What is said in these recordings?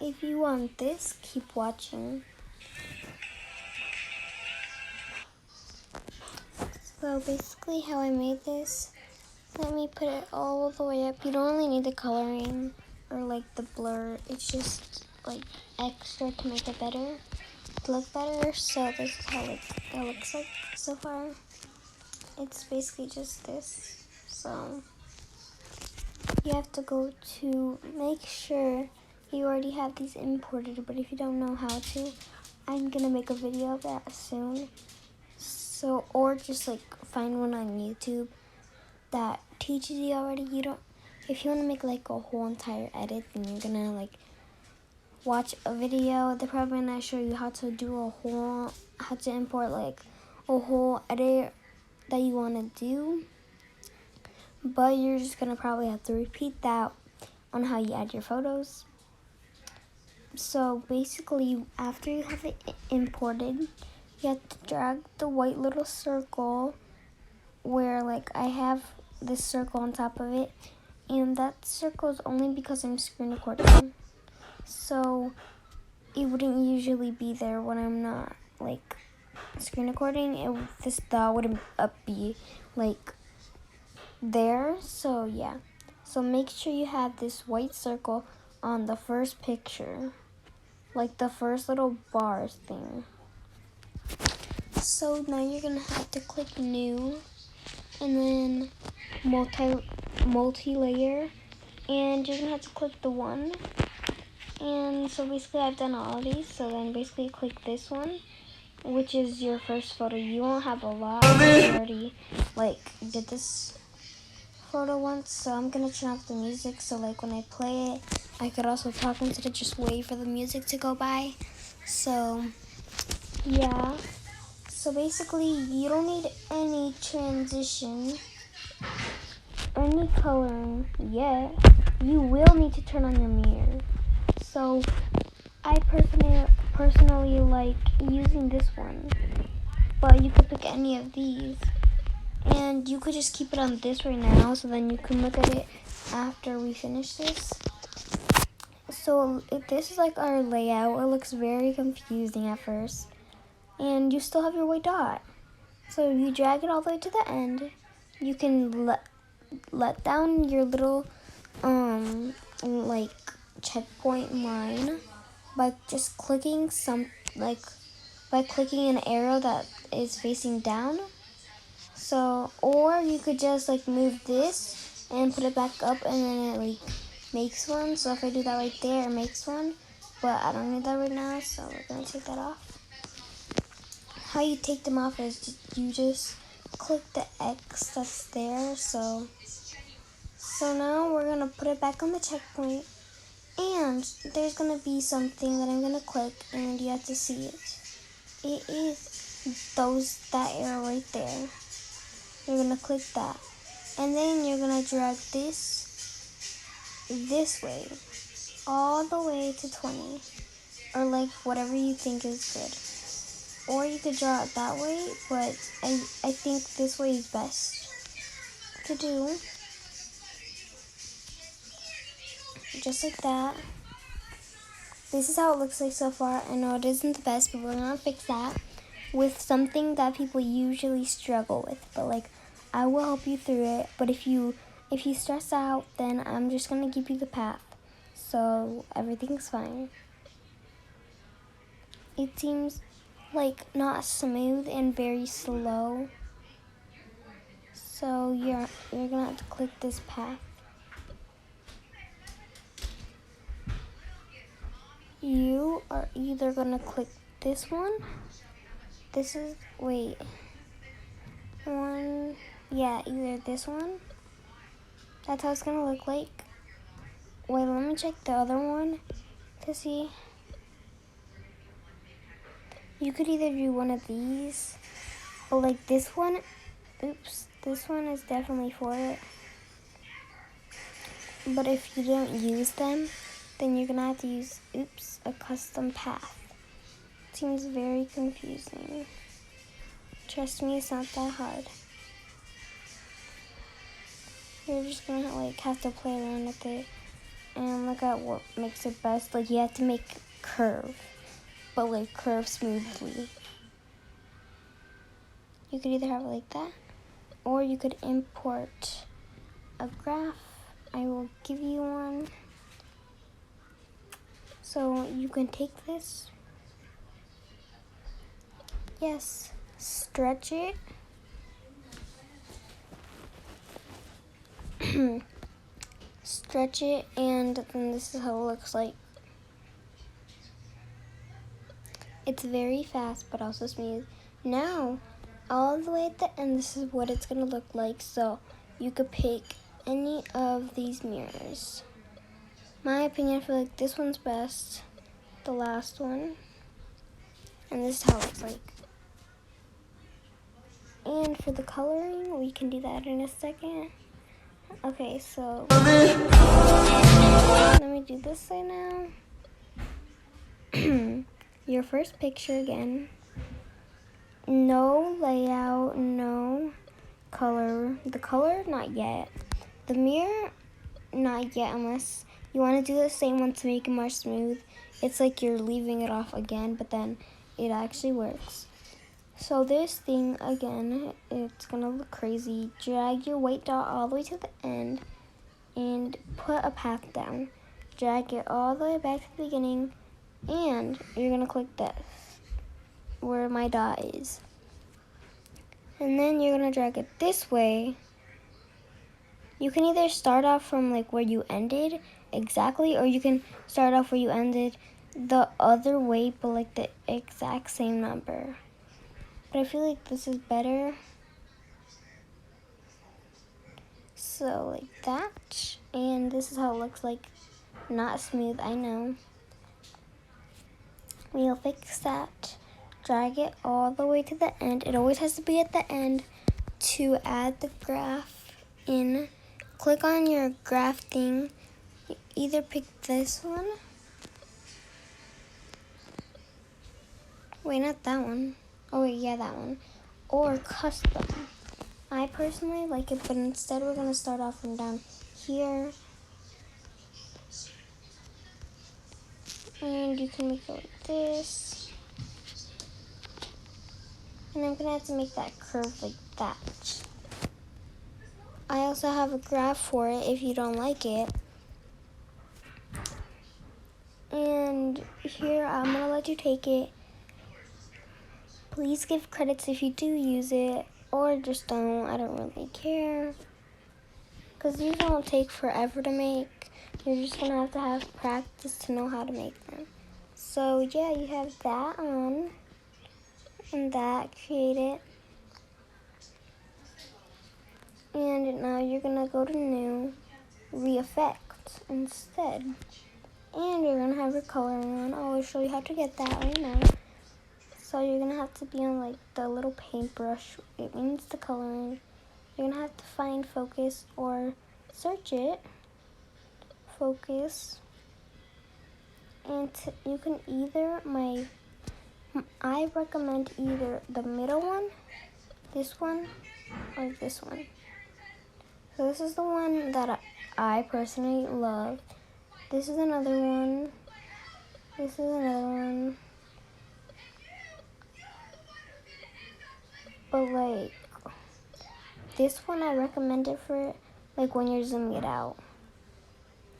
if you want this, keep watching. So basically how I made this, let me put it all the way up. You don't really need the coloring or like the blur. It's just like extra to make it better, to look better. So this is how it looks like so far. It's basically just this. So you have to go to make sure you already have these imported, but if you don't know how to, I'm gonna make a video of that soon. So, or just like find one on YouTube that teaches you already. You don't, if you want to make like a whole entire edit, then you're gonna like watch a video. They're probably gonna show you how to do how to import like a whole edit that you want to do. But you're just gonna probably have to repeat that on how you add your photos. So basically, after you have it imported, you have to drag the white little circle where like I have this circle on top of it, and that circle is only because I'm screen recording. So it wouldn't usually be there when I'm not like screen recording. This dot wouldn't be like there. So yeah. So make sure you have this white circle on the first picture, like the first little bars thing. So now you're gonna have to click new and then multi-layer, and you're gonna have to click the one. And so basically I've done all of these, so then basically click this one, which is your first photo. You won't have a lot. I already like did this photo once, so I'm gonna turn off the music so like when I play it I could also talk instead of just wait for the music to go by. So yeah, so basically you don't need any transition or any coloring yet. You will need to turn on your mirror. So I personally like using this one, but you could pick any of these. And you could just keep it on this right now, so then you can look at it after we finish this. So if this is like our layout, it looks very confusing at first. And you still have your white dot. So if you drag it all the way to the end, you can let down your little like checkpoint line by just clicking by clicking an arrow that is facing down. So, or you could just like move this and put it back up, and then it like makes one. So if I do that right there, it makes one, but I don't need that right now, so we're gonna take that off. How you take them off is you just click the X that's there. So now we're gonna put it back on the checkpoint, and there's gonna be something that I'm gonna click, and you have to see it. It is that arrow right there. You're gonna click that, and then you're gonna drag this way, all the way to 20, or like whatever you think is good. Or you could draw it that way, but I think this way is best to do. Just like that. This is how it looks like so far. I know it isn't the best, but we're gonna fix that with something that people usually struggle with. But like, I will help you through it. But if you stress out, then I'm just gonna give you the path, so everything's fine. It seems like not smooth and very slow, so you're gonna have to click this path. You are either gonna click this one. This is one. Yeah, either this one. That's how it's gonna look like. Wait, let me check the other one to see. You could either do one of these, or like this one. Oops, this one is definitely for it. But if you don't use them, then you're gonna have to use, a custom path. It seems very confusing. Trust me, it's not that hard. You're just gonna like have to play around with it. and look at what makes it best. Like, you have to make curve, but like curve smoothly. You could either have it like that, or you could import a graph. I will give you one. So you can take this, yes, stretch it, stretch it, and then this is how it looks like. It's very fast, but also smooth. Now, all the way at the end, this is what it's gonna look like. So you could pick any of these mirrors. My opinion, I feel like this one's best, the last one. And this is how it looks like. And for the coloring, we can do that in a second. Okay, so let me do this side now. Your first picture again. No layout, no color. The color, not yet. The mirror, not yet, unless you want to do the same one to make it more smooth. It's like you're leaving it off again, but then it actually works. So this thing, again, it's gonna look crazy. Drag your white dot all the way to the end and put a path down. Drag it all the way back to the beginning, and you're gonna click this, where my dot is. And then you're gonna drag it this way. You can either start off from like where you ended exactly, or you can start off where you ended the other way, but like the exact same number. But I feel like this is better. So like that, and this is how it looks like. Not smooth, I know. We'll fix that. Drag it all the way to the end. It always has to be at the end to add the graph in. Click on your graph thing. Either pick this one. Wait, not that one. Oh wait, yeah, that one. Or custom. I personally like it, but instead we're gonna start off from down here. And you can make it like this. And I'm gonna have to make that curve like that. I also have a graph for it if you don't like it. And here, I'm gonna let you take it. Please give credits if you do use it, or just don't. I don't really care. Because these don't take forever to make. You're just gonna have practice to know how to make them. So yeah, you have that on, and that, create it. And now you're gonna go to new, re-effect instead. And you're gonna have your coloring on. I'll show you how to get that right now. So you're gonna have to be on like the little paintbrush. It means the coloring. You're gonna have to find focus or search it. Focus. And you can either, I recommend either the middle one, this one, or this one. So this is the one that I personally love. This is another one. This is another one. But like, this one I recommend it for like when you're zooming it out.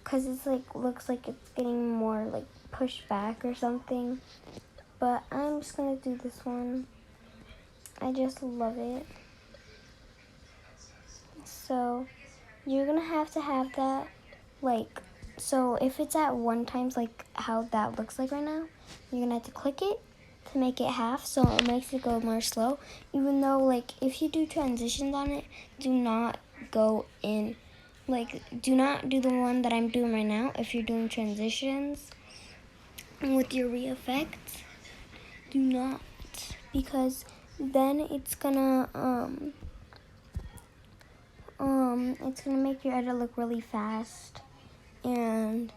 Cause it's like, looks like it's getting more like pushed back or something. But I'm just gonna do this one. I just love it. So you're gonna have to have that like, so if it's at 1 times like how that looks like right now, you're gonna have to click it to make it half, so it makes it go more slow. Even though like if you do transitions on it, do not go in, like do not do the one that I'm doing right now. If you're doing transitions with your re-effects, do not, because then it's gonna make your edit look really fast, and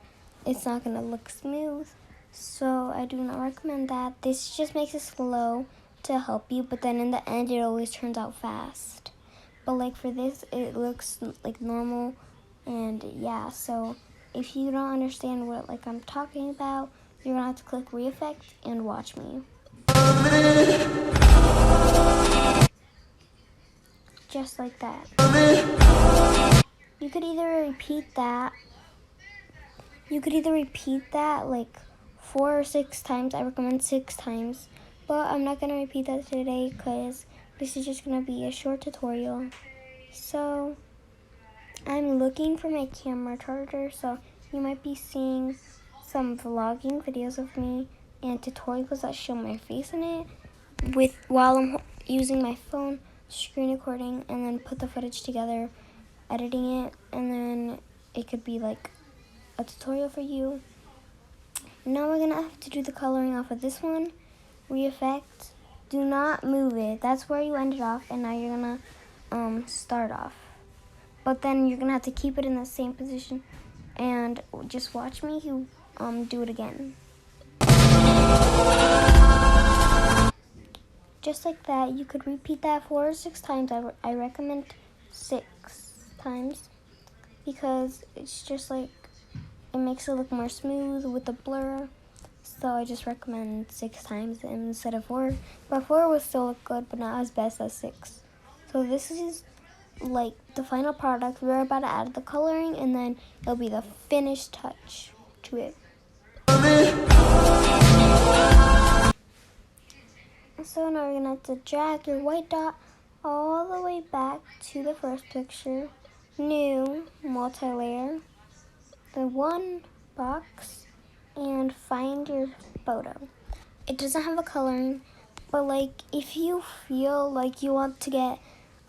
it's not gonna look smooth. So I do not recommend that. This just makes it slow to help you, but then in the end it always turns out fast. But like for this, it looks like normal, and yeah, so if you don't understand what like I'm talking about, you're gonna have to click re-effect and watch me. Just like that. You could either repeat that. Like 4 or 6 times. I recommend 6 times. But I'm not gonna repeat that today because this is just gonna be a short tutorial. So I'm looking for my camera charger, so you might be seeing some vlogging videos of me and tutorials that show my face in it while I'm using my phone, screen recording, and then put the footage together, editing it, and then it could be like a tutorial for you. Now we're gonna have to do the coloring off of this one. Re-effect. Do not move it. That's where you ended off, and now you're gonna start off. But then you're gonna have to keep it in the same position and just watch me do it again. Just like that. You could repeat that 4 or 6 times. I recommend 6 times because it's just like it makes it look more smooth with the blur. So I just recommend 6 times instead of 4. But 4 will still look good, but not as best as 6. So this is like the final product. We're about to add the coloring, and then it'll be the finished touch to it. So now we're gonna have to drag your white dot all the way back to the first picture. New, multi-layer, the one box, and find your photo. It doesn't have a coloring, but like if you feel like you want to get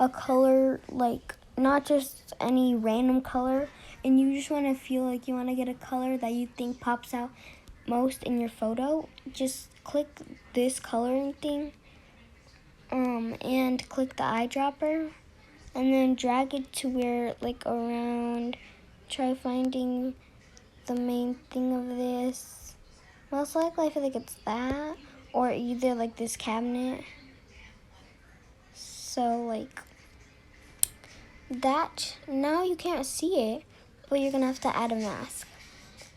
a color, like not just any random color, and you just want to feel like you want to get a color that you think pops out most in your photo, just click this coloring thing and click the eyedropper, and then drag it to where like around, try finding the main thing of this. Most likely I feel like it's that, or either like this cabinet. So like that. Now you can't see it, but you're gonna have to add a mask.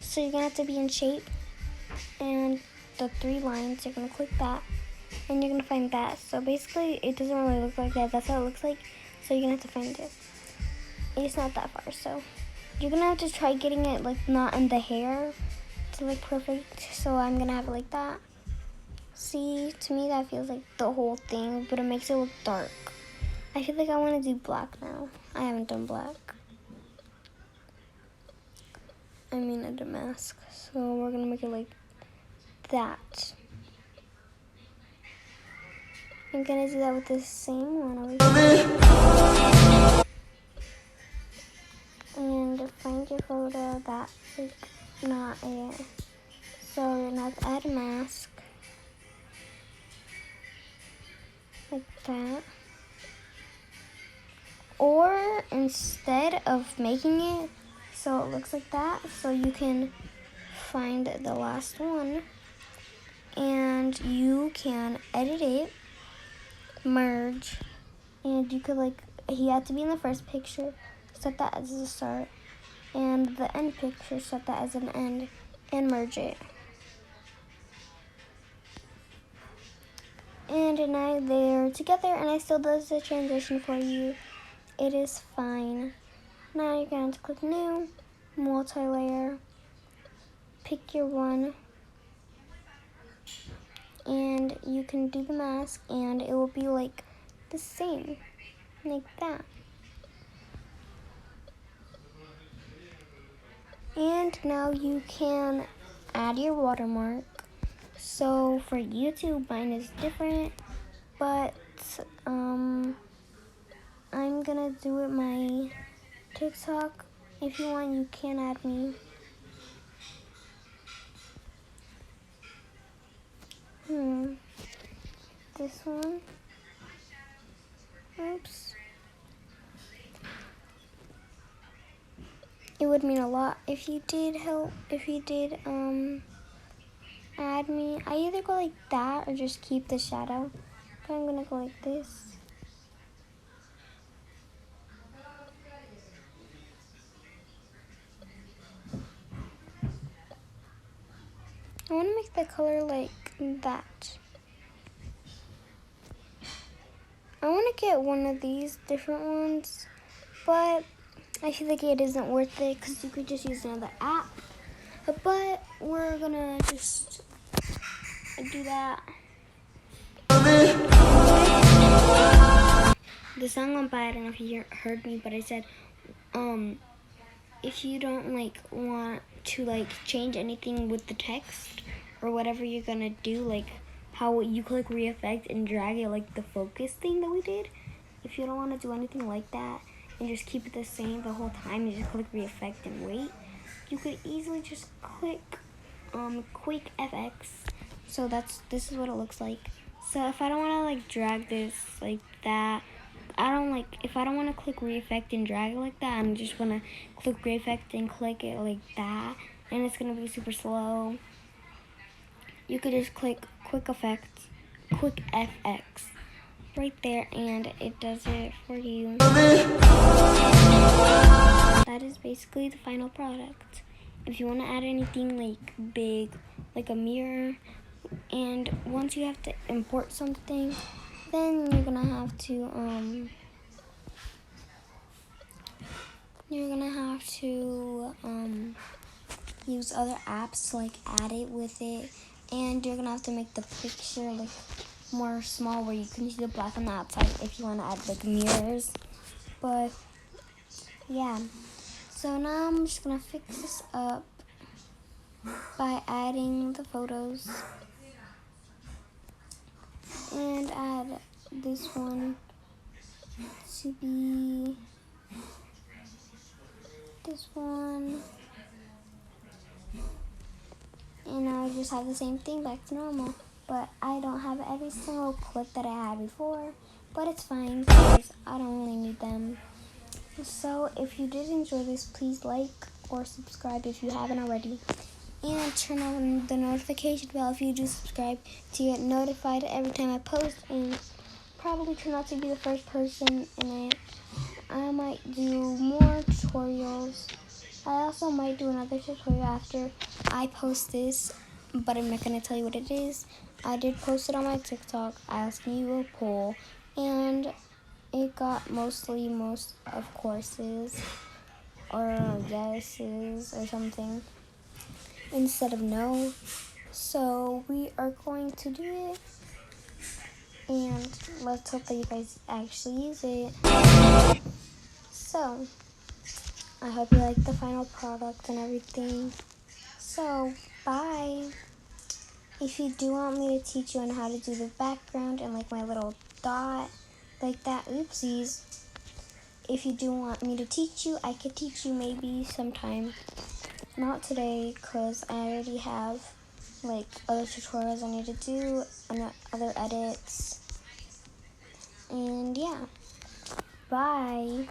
So you're gonna have to be in shape, and the 3 lines, you're gonna click that, and you're gonna find that. So basically it doesn't really look like that. That's how it looks like. So you're gonna have to find it. It's not that far, so you're gonna have to try getting it like not in the hair to look perfect. So I'm gonna have it like that. See, to me that feels like the whole thing, but it makes it look dark. I feel like I want to do black now. I haven't done black. I mean, I did a mask. So we're gonna make it like that. I'm gonna do that with the same one over here. And find your photo that's like not it. So we're gonna have to add a mask. Like that. Or instead of making it so it looks like that, so you can find the last one and you can edit it, merge, and you could like, he had to be in the first picture, set that as a start, and the end picture, set that as an end, and merge it. And now they're together, and I still does the transition for you. It is fine. Now you're going to click new, multi-layer, pick your one, and you can do the mask, and it will be like the same, like that. And now you can add your watermark. So for YouTube, mine is different, but I'm gonna do it my TikTok. If you want, you can add me. This one. Oops. It would mean a lot if you did add me. I either go like that or just keep the shadow. But I'm gonna go like this. I want to make the color like that. I want to get one of these different ones, but I feel like it isn't worth it because you could just use another app. But we're gonna just do that. The song went by, I don't know if you heard me, but I said, if you don't like want to like change anything with the text or whatever you're gonna do, like how you click re-effect and drag it like the focus thing that we did. If you don't want to do anything like that and just keep it the same the whole time, you just click re-effect and wait. You could easily just click quick FX. So this is what it looks like. So if I don't want to like drag this like that, if I don't want to click re-effect and drag it like that, I'm just want to click re-effect and click it like that, and it's going to be super slow. You could just click quick FX right there, and it does it for you. That is basically the final product. If you want to add anything like big, like a mirror, and once you have to import something, then you're gonna have to use other apps to like add it with it, and you're gonna have to make the picture like more small where you can see the black on the outside if you want to add like mirrors. But yeah, so now I'm just gonna fix this up by adding the photos and add this one to be this one, and I just have the same thing back to normal. But I don't have every single clip that I had before, but it's fine because I don't really need them. So if you did enjoy this, please like or subscribe if you haven't already, and turn on the notification bell if you do subscribe to get notified every time I post, and probably turn out to be the first person in it. I might do more tutorials. I also might do another tutorial after I post this, but I'm not going to tell you what it is. I did post it on my TikTok asking you a poll, and it got most of courses or yeses or something instead of no. So we are going to do it, and let's hope that you guys actually use it. So I hope you like the final product and everything. So bye. If you do want me to teach you on how to do the background and like my little dot like that, oopsies. If you do want me to teach you, I could teach you maybe sometime. Not today, because I already have like other tutorials I need to do and other edits. And yeah, bye.